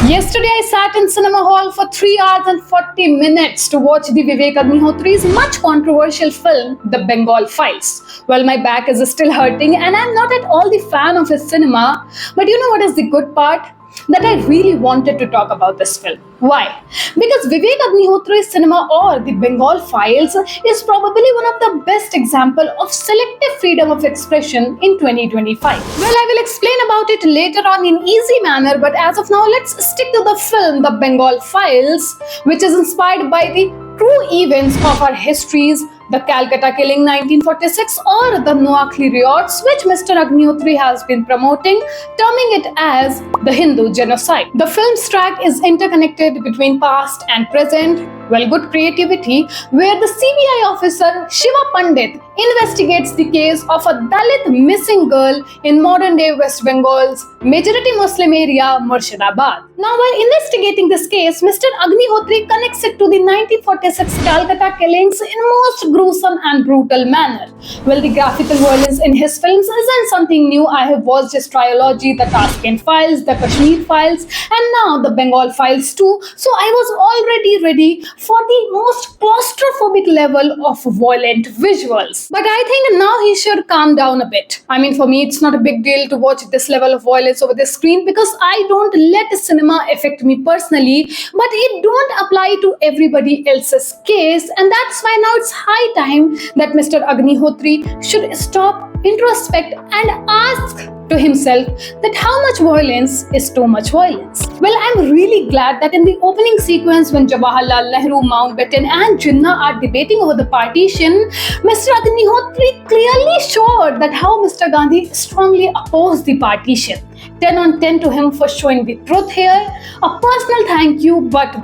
Yesterday, I sat in cinema hall for 3 hours and 40 minutes to watch the Vivek Agnihotri's much controversial film, The Bengal Files. Well, my back is still hurting and I'm not at all the fan of his cinema. But you know what is the good part? That I really wanted to talk about this film. Why? Because Vivek Agnihotri's cinema or The Bengal Files is probably one of the best example of selective freedom of expression in 2025. Well, I will explain about it later on in easy manner, but as of now, let's stick to the film The Bengal Files, which is inspired by the true events of our histories, the Calcutta killing 1946 or the Noakhali riots, which Mr. Agnihotri has been promoting, terming it as the Hindu genocide. The film's track is interconnected between past and present. Well, good creativity, where the CBI officer Shiva Pandit investigates the case of a Dalit missing girl in modern-day West Bengal's majority Muslim area, Murshidabad. Now, while investigating this case, Mr. Agnihotri connects it to the 1946 Calcutta killings in most gruesome and brutal manner. Well, the graphical violence in his films isn't something new. I have watched his trilogy, the Tashkent Files, the Kashmir Files, and now the Bengal Files too. So I was already ready for the most claustrophobic level of violent visuals. But I think now he should calm down a bit. I mean, for me, it's not a big deal to watch this level of violence over the screen because I don't let cinema affect me personally, but it don't apply to everybody else's case, and that's why now it's high time that Mr. Agnihotri should stop, introspect, and ask to himself that how much violence is too much violence. Well, I'm really glad that in the opening sequence when Jawaharlal Nehru, Mountbatten and Jinnah are debating over the partition, Mr. Agnihotri clearly showed that how Mr. Gandhi strongly opposed the partition. 10 on 10 to him for showing the truth here. A personal thank you, but.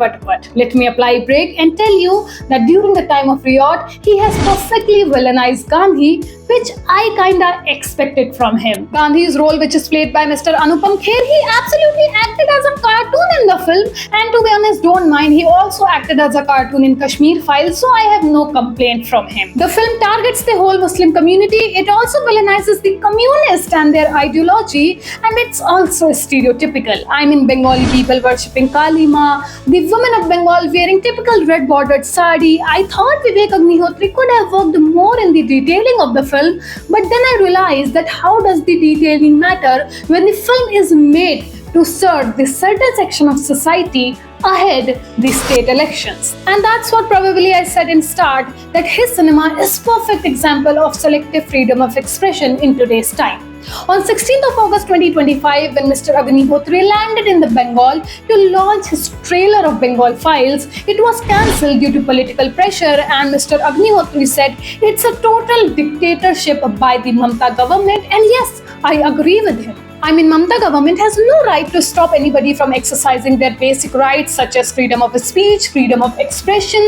Let me apply a break and tell you that during the time of riot, he has perfectly villainized Gandhi, which I kinda expected from him. Gandhi's role, which is played by Mr. Anupam Kher, he absolutely acted as a cartoon in the film, and to be honest, don't mind, he also acted as a cartoon in Kashmir Files, so I have no complaint from him. The film targets the whole Muslim community. It also villainizes the communists and their ideology, and it's also stereotypical. I mean, Bengali people worshipping Kali Ma, the women of Bengal wearing typical red bordered sari. I thought Vivek Agnihotri could have worked more in the detailing of the film, but then I realized that how does the detailing matter when the film is made to serve this certain section of society ahead the state elections. And that's what probably I said in start, that his cinema is perfect example of selective freedom of expression in today's time. On 16th of August 2025, when Mr. Agnihotri landed in the Bengal to launch his trailer of Bengal Files, it was cancelled due to political pressure, and Mr. Agnihotri said it's a total dictatorship by the Mamata government, and yes, I agree with him. I mean, Mamata government has no right to stop anybody from exercising their basic rights such as freedom of speech, freedom of expression,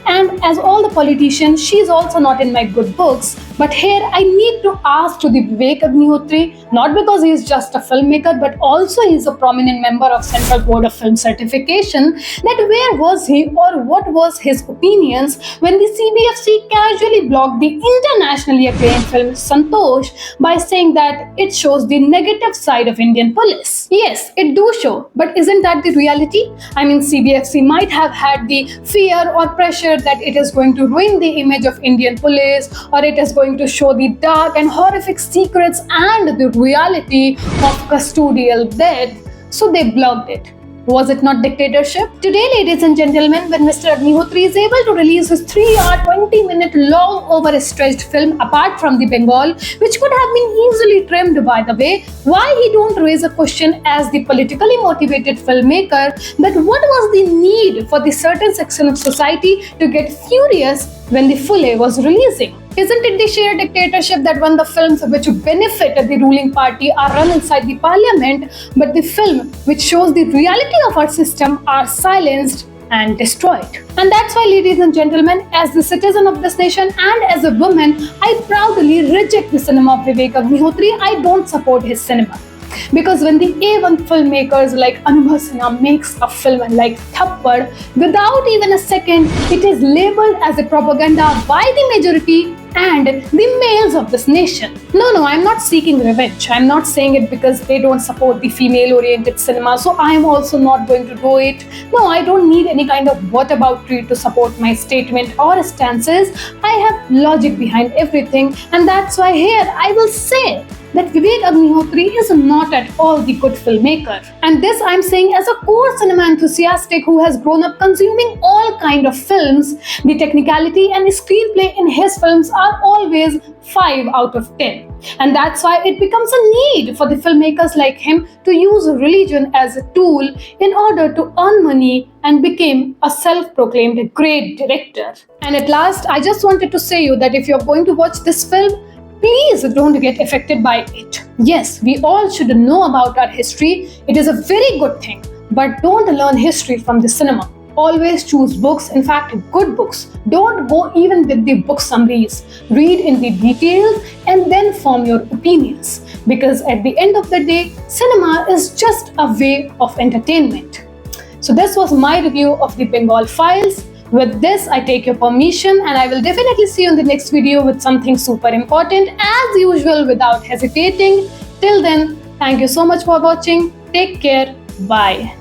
and as all the politicians, she is also not in my good books. But here I need to ask to the Vivek Agnihotri, not because he is just a filmmaker, but also he is a prominent member of Central Board of Film Certification, that where was he or what was his opinions when the CBFC casually blocked the internationally acclaimed film Santosh by saying that it shows the negative side of Indian police. Yes, it do show, but isn't that the reality? I mean, CBFC might have had the fear or pressure that it is going to ruin the image of Indian police, or it is going to show the dark and horrific secrets and the reality of custodial death, so they blocked it. Was it not dictatorship? Today, ladies and gentlemen, when Mr. Agnihotri is able to release his 3-hour, 20-minute long overstretched film apart from the Bengal, which could have been easily trimmed by the way, why he don't raise a question as the politically motivated filmmaker that what was the need for the certain section of society to get furious when the Fulle was releasing? Isn't it the sheer dictatorship that when the films which benefit the ruling party are run inside the parliament, but the film which shows the reality of our system are silenced and destroyed? And that's why, ladies and gentlemen, as the citizen of this nation and as a woman, I proudly reject the cinema of Vivek Agnihotri. I don't support his cinema. Because when the A1 filmmakers like Anubhav Sinha makes a film like Thappad, without even a second, it is labeled as a propaganda by the majority and the males of this nation. No, I'm not seeking revenge. I'm not saying it because they don't support the female oriented cinema, so I'm also not going to do it. No, I don't need any kind of whataboutery to support my statement or stances. I have logic behind everything, and that's why here I will say that Vivek Agnihotri is not at all the good filmmaker. And this I'm saying as a core cinema enthusiastic who has grown up consuming all kind of films. The technicality and screenplay in his films are always 5 out of 10. And that's why it becomes a need for the filmmakers like him to use religion as a tool in order to earn money and become a self-proclaimed great director. And at last, I just wanted to say you that if you're going to watch this film, please don't get affected by it. Yes, we all should know about our history. It is a very good thing. But don't learn history from the cinema. Always choose books, in fact, good books. Don't go even with the book summaries. Read in the details and then form your opinions. Because at the end of the day, cinema is just a way of entertainment. So this was my review of the Bengal Files. With this, I take your permission and I will definitely see you in the next video with something super important as usual without hesitating. Till then, thank you so much for watching. Take care. Bye.